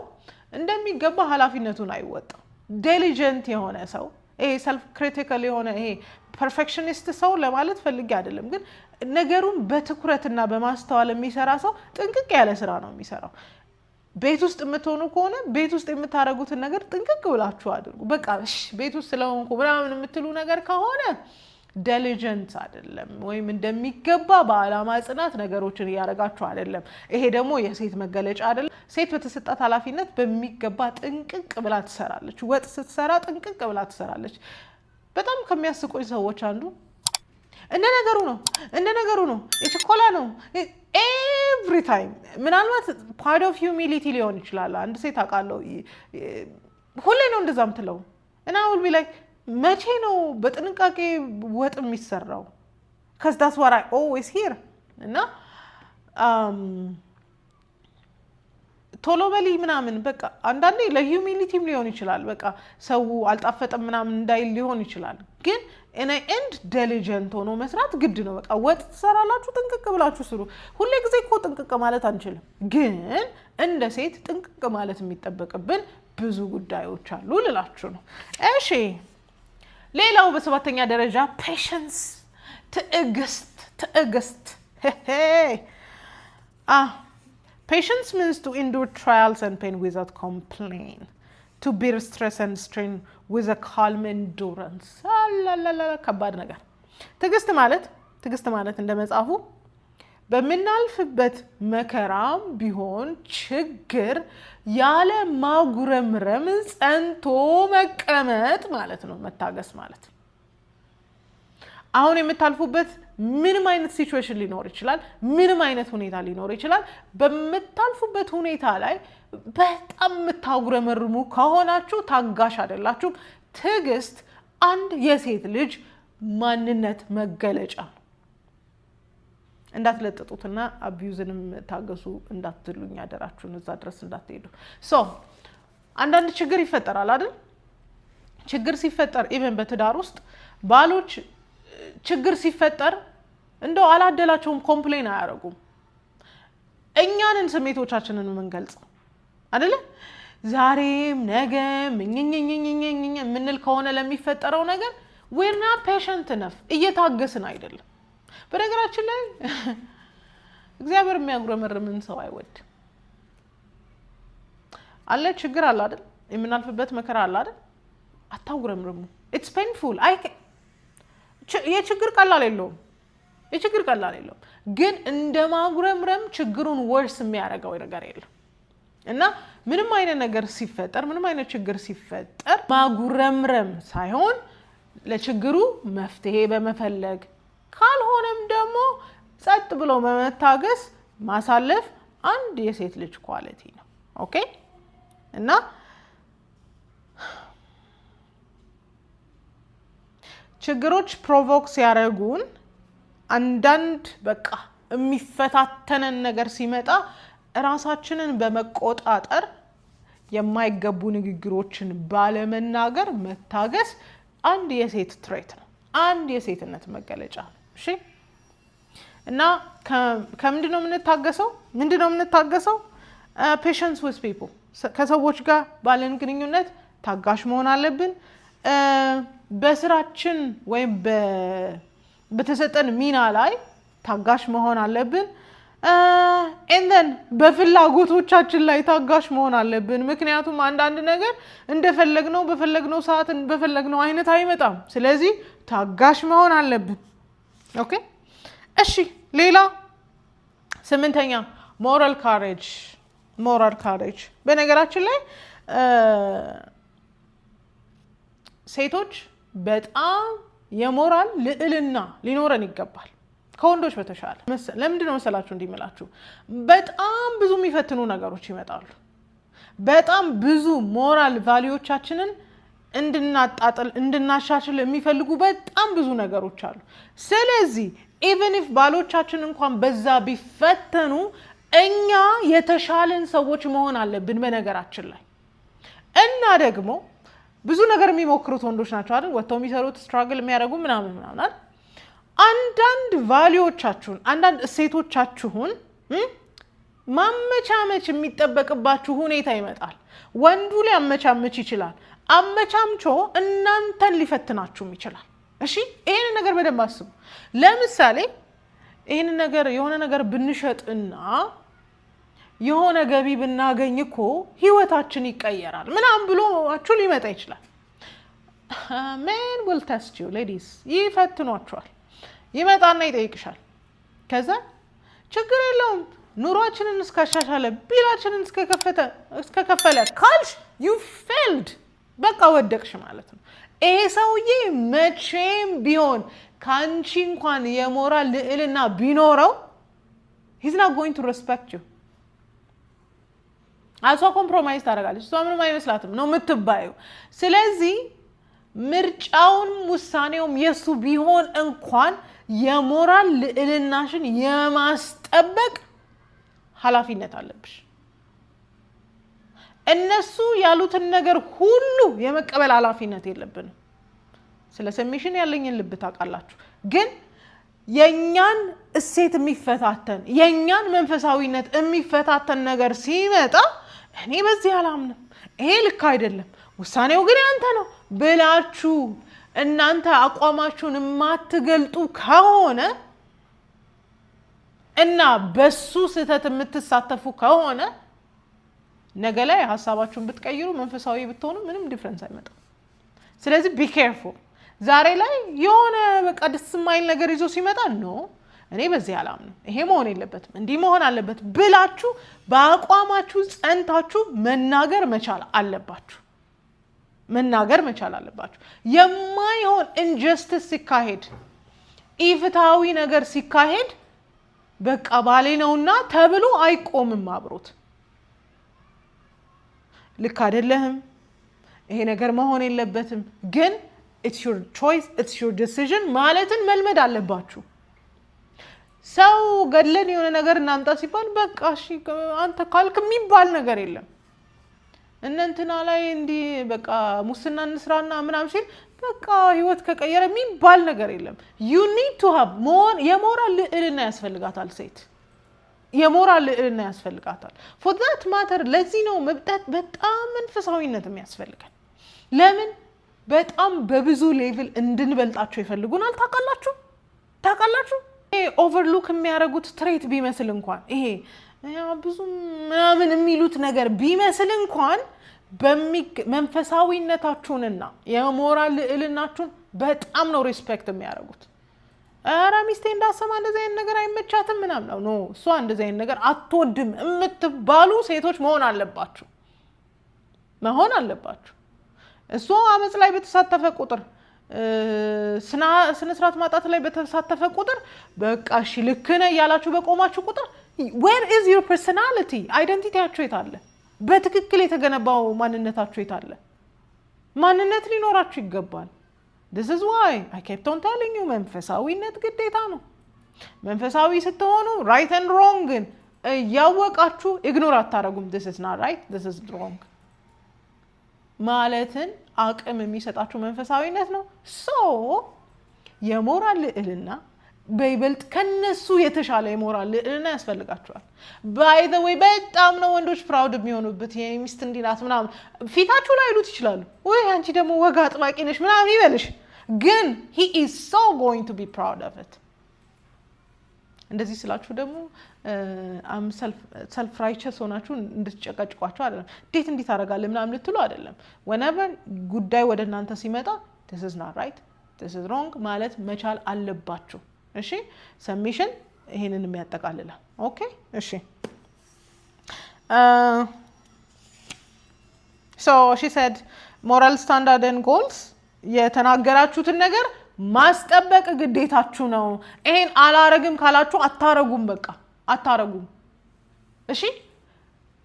እንደሚገባ ኃላፊነቱን አይወጣም። ዲሊጀንት የሆነ ሰው ይሄ ሰልፍ ክሪቲካል የሆነ ይሄ ፐርፌክሽኒስት ሰው ለማለት ፈልጌ አይደለም፣ ግን ነገሩን በትኩረትና በማስተዋል የሚሰራ ሰው ጥንቅቅ ያለ ስራ ነው የሚሰራው። ቤት ውስጥ የምትሆኑ ከሆነ ቤት ውስጥ የምታደርጉትን ነገር ጥንቅቅ ብላችሁ አድርጉ። በቃ ቤት ውስጥ ስለሆንኩ ምናምን የምትሉ ነገር ከሆነ ዲሊጀንት አይደለም ወይም እንደሚገባ በአላማ ጽናት ነገሮችን ያረጋችሁ አይደለም ይሄ ደግሞ የሴት መገለጫ አይደለም ሴት በተሰጣት ኃላፊነት በሚገባ ጥንቅቅ ብላ ትሰራለች ወጥ ስትሰራ ጥንቅቅ ብላ ትሰራለች በጣም ከሚያስቆይ ሰዎች አንዱ እንደ ነገሩ ነው የቸኮላ ነው every time ምናልባት part of humility ሊሆን ይችላል አንድ ሴት አቃለው ሁሌ ነው እንደዛም ትለው እና I will be like መቼ ነው በጥንቃቄ ወጥ የሚሰራው cuz that's what I always hear እና ቶሎበሊ ምናምን በቃ አንዳንዴ ለሂዩሚሊቲም ሊሆን ይችላል በቃ ሰው አልጣፈጠም ምናምን እንዳይል ሊሆን ይችላል ግን in a end diligent ሆኖ መስራት ግድ ነው በቃ ወጥ ትሰራላችሁ ጥንቅቅ ብላችሁ ስሩ ሁሌ ጊዜ እኮ ጥንቅቅ ማለት አንችልም ግን እንደ ሴት ጥንቅቅ ማለት የሚጠበቅብን ብዙ ጉዳዮች አሉ ልላችሁ ነው እሺ ሌላው በሰባተኛ ደረጃ patience ትዕግስት patience means to endure trials and pain without complaint to bear stress and strain with a calm endurance ከባድ ነገር ትዕግስት ማለት እንደመጻፉ በመናልፍበት መከራም ቢሆን ችግር ያለ ማጉረምረም ጸንቶ መቀመጥ ማለት ነው መታገስ ማለት አሁን የምታልፉበት ምንም አይነት ሲቹዌሽን ሊኖር ይችላል ምንም አይነት ሁኔታ ሊኖር ይችላል በመታልፉበት ሁኔታ ላይ በጣም የምታጉረመርሙ ከሆናችሁ ታጋሽ አይደላችሁ ትዕግስት አንድ የሴት ልጅ ማንነት መገለጫ እንዳትለጥጡትና አቢዩዝንም ታገሱ እንዳትሉኝ ያደራችሁን እዛ ድረስ እንዳትሄዱ ሶ አንዳንድ ችግር ይፈጠራል አይደል ችግር ሲፈጠር ኢቭን በትዳር ውስጥ ባሎች ችግር ሲፈጠር እንደው አላደላቸውም ኮምፕሌን አያረጉም እኛንን ስሜቶቻችንን መንገልጽ አይደለ ዛሬም ነገም ምንል ከሆነ ለሚፈጠረው ነገር we're not patient enough እየታገስን አይደለም በነገራችን ላይ እግዚአብሔር የሚያጉረመርምን ሰው አይወድ አለ ችግር አለ አይደል የምናልፍበት መከራ አለ አይደል አታጉረምርሙ it's painful የችግር ቀላል የለውም ግን እንደማጉረምረም ችግሩን ወርስ የሚያደርገው ነገር የለም እና ምንም አይነት ነገር ሲፈጠር ምንም አይነት ችግር ሲፈጠር ማጉረምረም ሳይሆን ለችግሩ መፍትሄ በመፈለግ ካልሆነም ደግሞ ጸጥ ብሎ በመታገስ ማሳለፍ አንድ የሴት ልጅ ኳሊቲ ነው ኦኬ እና ችግሮች ፕሮቮክ ሲያረጉን አንዳንድ በቃ የሚፈታተነን ነገር ሲመጣ ራሳችንን በመቆጣጠር የማይገቡ ንግግሮችን ባለመናገር መታገስ አንድ የሴት ትሬት ነው አንድ የሴትነት መገለጫ እሺ እና ከምንድነው የምንታገሰው patience with people ከሰዎች ጋር ባለን ግንኙነት ታጋሽ መሆን አለብን በስራችን ወይም በተሰጠን ሚና ላይ ታጋሽ መሆን አለብን and then በፍላጎቶቻችን ላይ ታጋሽ መሆን አለብን ምክንያቱም አንዳንድ ነገር እንደፈለግነው በፈለግነው ሰዓት በፈለግነው አይነት አይመጣም ስለዚህ ታጋሽ መሆን አለብን ኦኬ እሺ ሌላ ስምንተኛ moral courage በነገራችን ላይ ሴቶች በጣም የሞራል ልዕልና ሊኖረን ይገባል ከወንዶች በተሻለ ለምንድን ነው መሰላችሁ እንዲመላችሁ በጣም ብዙ የሚፈትኑ ነገሮች ይመጣሉ በጣም ብዙ ሞራል ቫልዩዎቻችንን እንድናሻሽል የሚፈልጉ በጣም ብዙ ነገሮች አሉ ስለዚህ even if ባሎቻችን እንኳን በዛ ቢፈተኑ እኛ የተሻለን ሰዎች መሆን አለብን በነገራችን ላይ እና ደግሞ ብዙ ነገር የሚሞክሩት ወንዶች ናቸው አይደል ወጥተው የሚሰሩት ስትራግል የሚያደርጉ ምናምን አንዳንድ ቫልዩዎቻችሁን አንዳንድ እሴቶቻችሁን ማመቻመች የሚጠበቅባችሁ ሁኔታ ይመጣል ወንዱ ሊያመቻመች ይችላል አመቻምቾ እናንተን ሊፈትናችሁም ይችላል እሺ ይሄን ነገር በደንብ አስቡ ለምሳሌ ይሄን ነገር የሆነ ነገር ብንሸጥና የሆነ ገቢ ብናገኝ እኮ ህይወታችን ይቀየራል ምናም ብሎ አቹ ሊመጣ ይችላል man will test you ladies ይፈትኗቸዋል ይመጣና ይጠይቅሻል ከዛ ችግር የለውም ኑሯችንን እስካሻሻለ ቢላችንን እስከከፈለ ካልሽ you failed በቃ ወደቅሽ ማለት ነው ይሄ ሰውዬ መቼም ቢሆን ካንቺ እንኳን የሞራል ልዕልና ቢኖረው he's not going to respect you አሷ ኮምፕሮማይዝ ታደርጋለች እሷ ምንም አይመስላትም ነው የምትባየው ስለዚህ ምርጫውን ውሳኔውም የሱ ቢሆን እንኳን የሞራል ልዕልናሽን የማስጠበቅ ኃላፊነት አለብሽ እነሱ ያሉትን ነገር ሁሉ የመቀበል ኃላፊነት የለብንም ስለ ሰሚሽን ያለኝን ልብ ታውቃላችሁ ግን የኛን እሴት የሚፈታተን የኛን መንፈሳዊነት የሚፈታተን ነገር ሲመጣ እኔ በዚህ አላምንም ይሄ ልክ አይደለም ውሳኔው ግን ያንተ ነው ብላችሁ እናንተ አቋማችሁን ማትገልጡ ከሆነ እና በሱ ስህተት የምትሳተፉ ከሆነ ነገ ላይ ሐሳባችሁን ብትቀይሩ መንፈሳዊ ብትሆኑ ምንም ዲፈረንስ አይመጣም ስለዚህ be careful ዛሬ ላይ የሆነ በቃ ደስ የማይል ነገር ይዞ ሲመጣ ነው እኔ በዚህ አላምንም ይሄ መሆን የለበትም እንዲህ መሆን አለበት ብላችሁ በአቋማችሁ ጸንታችሁ መናገር መቻል አለባችሁ የማይሆን injustice ሲካሄድ ኢፍትሃዊ ነገር ሲካሄድ በቃ ባሌ ነውና ተብሎ አይቆምም አብሮት ልክ አይደለም ይሄ ነገር መሆን የለበትም ግን it's your choice it's your decision ማለትን መልመድ አለባችሁ ሰው ገድለን የሆነ ነገር እናምጣ ሲባል በቃ እሺ አንተ ካልክ የሚባል ነገር የለም እንንትና ላይ እንዲ በቃ ሙስና እንስራና ምናምን ሲል በቃ ህይወት ከቀየረ የሚባል ነገር የለም you need to have more የሞራል ልዕልና ያስፈልጋታል ሴት የሞራል ልዕልና ያስፈልጋታል for that matter ለዚህ ነው መብጣት በጣም መንፈሳዊነት የሚያስፈልጋል ለምን በጣም በብዙ ሌቭል እንድንበልጣቸው ይፈልጉናል ታውቃላችሁ ይሄ ኦቨርሉክ የሚያደርጉት ትሬት ቢመስል እንኳን ይሄ ብዙ ምናምን የሚሉት ነገር ቢመስል እንኳን መንፈሳዊነታችሁንና የሞራል ልዕልናችሁን በጣም ነው ሪስፔክት የሚያደርጉት አራ ሚስቴ እንዳሰማ እንደዚህ አይነት ነገር አይመቻትም ምናምን ነው እሷ እንደዚህ አይነት ነገር አትወድም የምትባሉ ሴቶች መሆን አለባችሁ እሷ አመጽ ላይ በተሳተፈ ቁጥር ስነ ስርዓት ማጣት ላይ በተሳተፈ ቁጥር በቃ እሺ ልክ ነህ ያላችሁ በቆማችሁ ቁጥር where is your personality identityያችሁ የታለ በትክክል የተገነባው ማንነታችሁ የታለ ማንነት ሊኖራችሁ ይገባል this is why I kept on telling you መንፈሳዊነት ግዴታ ነው መንፈሳዊ ስትሆኑ right and wrong ግን ያወቃችሁ ኢግኖር አታረጉም this is not right this is wrong ማለትን አቅም የሚሰጣችሁ መንፈሳዊነት ነው so የሞራል ልዕልና በይበልጥ ከነሱ የተሻለ የሞራል ልዕልና ያስፈልጋቸዋል by the way በጣም ነው ወንዶች ፕራውድ የሚሆኑበት የሚስት እንዲናት ምናምን ፊታችሁ ላይ ይሉት ይችላሉ ወይ አንቺ ደግሞ ወጋ አጥባቂ ነሽ ምናምን ይበልሽ ግን he is so going to be proud of it እንደዚህ ስላችሁ ደግሞ am self righteous ሆናችሁ እንድትጨቀጭቋቸው አይደለም ዴት እንዴት አደርጋለሁ ምናምን ልትሉ አይደለም whenever ጉዳይ ወደ እናንተ ሲመጣ this is not right this is wrong ማለት መቻል አለባችሁ እሺ ሰሚሽን ይሄንን የሚያጠቃልላል ኦኬ እሺ so she said moral standard and goals የተናገራችሁትን ነገር ማስጠበቅ ግዴታችሁ ነው ይሄን አላረግም ካላችሁ አታረጉም በቃ አታረጉም እሺ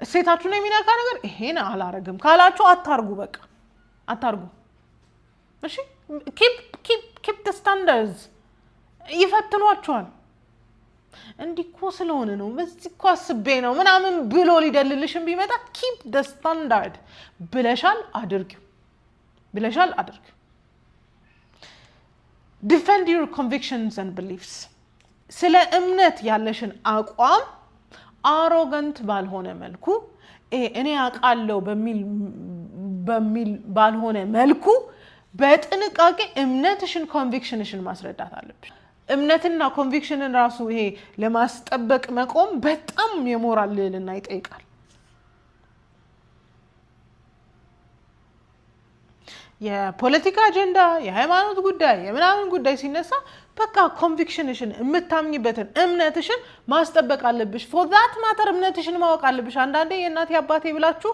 እሴታችሁ ነው የሚነካ ነገር ይሄን አላረግም ካላችሁ አታርጉ በቃ አታርጉ እሺ keep the standards ይፈትኗቸዋል እንዲኮ ስለሆነ ነው በዚህኮ አስቤ ነው ምናምን ብሎ ሊደልልሽም ቢመጣ keep the standard ብለሻል አድርጊው defend your convictions and beliefs ስለ እምነት ያለሽን አቋም arrogant ባልሆነ መልኩ እኔ አቃለው በሚል ባልሆነ መልኩ በጥንቃቄ እምነትሽን convictionሽን ማስረዳት አለብሽ እምነትና convictionን ራሱ ይሄ ለማስጠበቅ መቆም በጣም የሞራል ልዕልና ይጠይቃል የፖለቲካ አጀንዳ የሃይማኖት ጉዳይ የምናምን ጉዳይ ሲነሳ በቃ ኮንቪክሽንሽን የምታምኝበትን እምነትሽን ማስጠበቅ አለብሽ for that matter እምነትሽን ማወቅ አለብሽ አንዳንዴ የእናቴ አባቴ ብላችሁ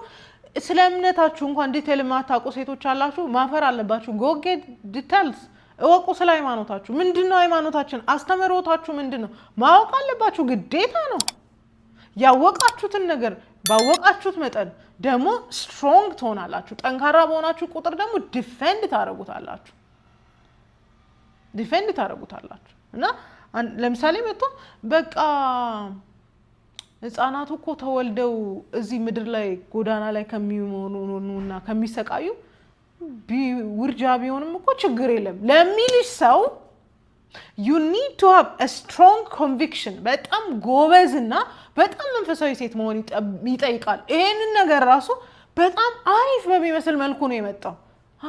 ስለ እምነታችሁ እንኳን ዲቴል ማታውቁ ሴቶች አላችሁ ማፈር አለባችሁ go get details እወቁ ስለ ሃይማኖታችሁ ምንድነው ሃይማኖታችን አስተምሮታችሁ ምንድነው ማወቅ አለባችሁ ግዴታ ነው ያወቃችሁትን ነገር ባወቃችሁት መጠን ደግሞ ስትሮንግ ትሆናላችሁ ጠንካራ በሆናችሁ ቁጥር ደግሞ ዲፌንድ ታረጉታላችሁ እና ለምሳሌ መጥቶ በቃ ህፃናቱ እኮ ተወልደው እዚህ ምድር ላይ ጎዳና ላይ ከሚሆኑና ከሚሰቃዩ ውርጃ ቢሆንም እኮ ችግር የለም ለሚልሽ ሰው you need to have a strong conviction በጣም ጎበዝና በጣም መንፈሳዊ ሴት መሆን ይጠይቃል ይሄንን ነገር ራሱ በጣም አሪፍ በሚመስል መልኩ ነው የመጣው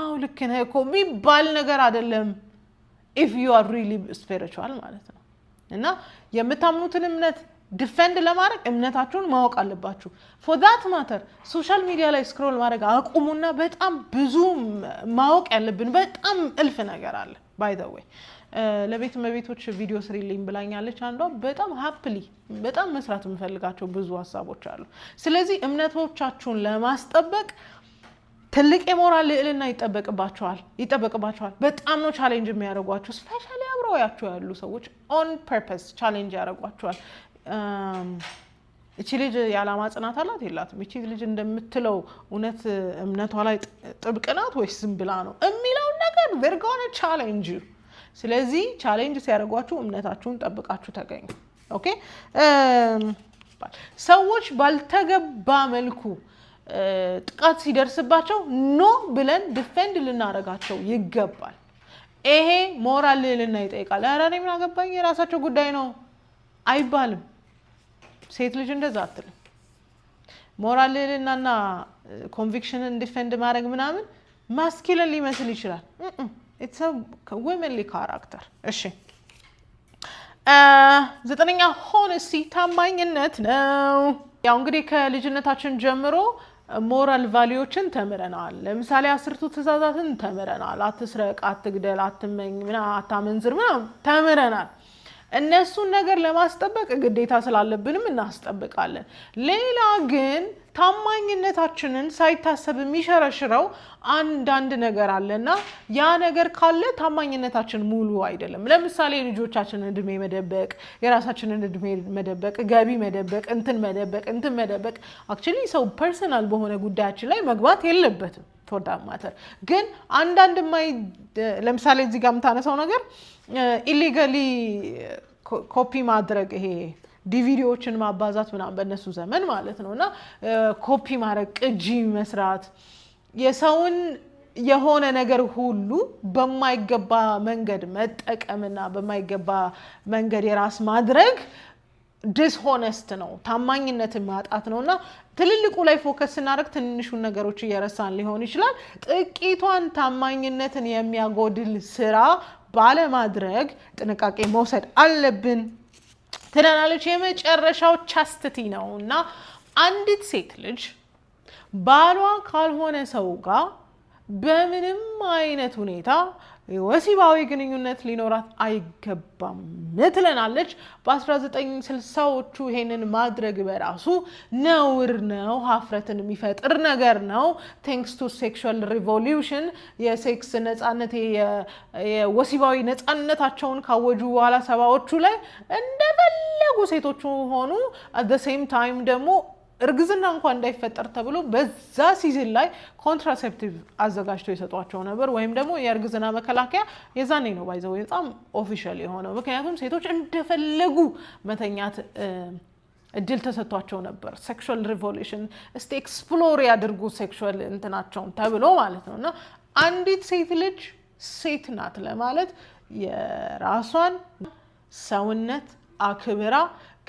አው ልክ ነህ እኮ የሚባል ነገር አይደለም if you are really spiritual ማለት ነው እና የምታምኑትን እምነት ዲፌንድ ለማድረግ እምነታችሁን ማወቅ አለባችሁ for that matter ሶሻል ሚዲያ ላይ ስክሮል ማድረግ አቁሙና በጣም ብዙ ማወቅ ያለብን በጣም እልፍ ነገር አለ by the way ለቤት መቤቶች ቪዲዮ ስሪልኝ ብላኛለች አንዷ በጣም ሃፕሊ በጣም መስራት የምፈልጋቸው ብዙ ሐሳቦች አሉ ስለዚህ እምነቶቻችሁን ለማስጠበቅ ትልቅ የሞራል ልዕልና ይጠበቅባቸዋል በጣም ነው ቻሌንጅ የሚያደርጓችሁ ስፔሻሊ አብረዋያችሁ ያሉ ሰዎች on purpose ቻሌንጅ ያደርጓችኋል እቺ ልጅ ያላማ ጽናት አላት የላትም እቺ ልጅ እንደምትለው እውነት እምነቷ ላይ ጥብቅ ናት ወይስ ዝም ብላ ነው የሚለው ነገር they're going to challenge you ስለዚህ ቻሌንጅ ሲያደርጓችሁ እምነታችሁን ጠብቃችሁ ተገኙ ኦኬ ሰዎች ባልተገባ መልኩ ጥቃት ሲደርስባቸው ኖ ብለን ዲፌንድ ልናረጋቸው ይገባል ይሄ ሞራል ልዕልና ይጠይቃል ኧረ እኔ ምን አገባኝ የራሳቸው ጉዳይ ነው አይባልም ሴት ልጅ እንደዛ አትልም ሞራል ልዕልናና ኮንቪክሽንን ዲፌንድ ማድረግ ምናምን ማስኪለን ሊመስል ይችላል it's a womanly character እሺ ዘጠነኛ honesty ታማኝነት ነው ያው እንግዲህ ከልጅነታችን ጀምሮ ሞራል ቫልዩዎችን ተምረናል ለምሳሌ 10ቱ ትእዛዛትን ተምረናል አትስረቅ አትግደል አትመኝ አታመንዝር ተምረናል እነሱን ነገር ለማስጠበቅ ግዴታ ስላለብንም እናስጠብቃለን ሌላ ግን ታማኝነታችንን ሳይታሰብ የሚሸረሽረው አንድ ነገር አለና ያ ነገር ካለ ታማኝነታችን ሙሉ አይደለም ለምሳሌ ልጆቻችንን እድሜ መደበቅ የራሳችንን እድሜ መደበቅ ገቢ መደበቅ እንትን መደበቅ actually ሰው ፐርሰናል በሆነ ጉዳያችን ላይ መግባት የለበትም for that matter ግን አንዳንድ ለምሳሌ እዚህ ጋር የምታነሳው ነገር illegally ኮፒ ማድረግ ይሄ ዲቪዲዎችን ማባዛት ምናምን በእነሱ ዘመን ማለት ነውና ኮፒ ማድረግ ቅጂ መስራት የሰውን የሆነ ነገር ሁሉ በማይገባ መንገድ መጠቀምና በማይገባ መንገድ የራስ ማድረግ dishonest ነው ታማኝነትን ማጣት ነውና ትልልቁ ላይ ፎከስ እናደርግ ትንንሹን ነገሮች እየረሳን ሊሆን ይችላል ጥቂቷን ታማኝነትን የሚያጎድል ስራ ባለማድረግ ጥንቃቄ መውሰድ አለብን ትናናለች የመጨረሻው ቻስትቲ ነውና አንዲት ሴት ልጅ ባሏ ካልሆነ ሰው ጋር በምንም አይነት ሁኔታ ወሲባዊ ግንኙነት ሊኖራት አይገባም ትለናለች በ1960ዎቹ ይሄንን ማድረግ በራሱ ነውር ነው ሀፍረትን የሚፈጥር ነገር ነው thanks to sexual revolution የሴክስ ነፃነት የወሲባዊ ነፃነታቸውን ካወጁ በኋላ ሰባዎቹ ላይ እንደፈለጉ ሴቶቹ ሆኑ at the same time ደግሞ እርግዝና እንኳን እንዳይፈጠር ተብሎ በዛ ሲዝን ላይ ኮንትራሴፕቲቭ አዘጋጅተው ይሰጧቸው ነበር ወይም ደግሞ የእርግዝና መከላከያ የዛኔ ነው ባይዘው በጣም ኦፊሻል የሆነው ምክንያቱም ሴቶች እንደፈለጉ መተኛት እድል ተሰጥቷቸው ነበር ሴክሹዋል ሪቮሉሽን እስቲ ኤክስፕሎር ያድርጉ ሴክሹዋል እንትናቸውን ተብሎ ማለት ነውና አንዲት ሴት ልጅ ሴት ናት ለማለት የራሷን ሰውነት አክብራ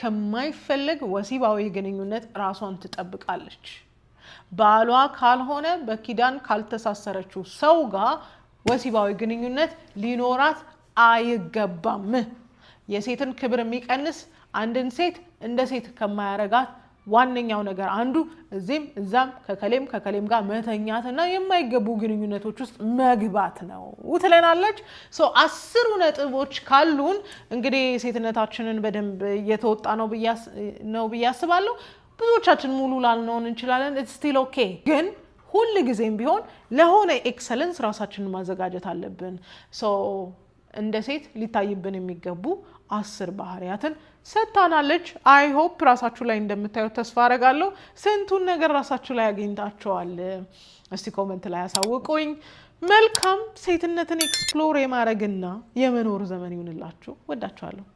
ከማይፈልግ ወሲባዊ ግንኙነት ራሷን ትጠብቃለች ባሏ ካልሆነ በኪዳን ካልተሳሰረችው ሰው ጋር ወሲባዊ ግንኙነት ሊኖራት አይገባም የሴትን ክብር የሚቀንስ አንድን ሴት እንደ ሴት ከማያረጋት ዋነኛው ነገር አንዱ እዚህም እዛም ከከሌም ጋር መተኛትና የማይገቡ ግንኙነቶች ውስጥ መግባት ነው ትለናለች። 10 ነጥቦች ካሉን እንግዲህ ሴትነታችንን በደንብ እየተወጣ ነው ብዬ አስባለሁ። ብዙዎቻችን ሙሉ ላልነውን እንችላለን። it's still okay ግን ሁሉ ጊዜም ቢሆን ለሆነ ኤክሰለንስ ራሳችንን ማዘጋጀት አለብን። እንደ ሴት ሊታይብን የሚገቡ 10 ባህሪያትን ሰጥታናለች። አይ ሆፕ ራሳችሁ ላይ እንደምታዩት ተስፋ አደርጋለሁ። ስንቱን ነገር ራሳችሁ ላይ አግኝታችኋል? እስቲ ኮሜንት ላይ አሳውቁኝ። መልካም ሴትነትን ኤክስፕሎር የማድረግና የመኖር ዘመን ይሁንላችሁ። ወዳችኋለሁ።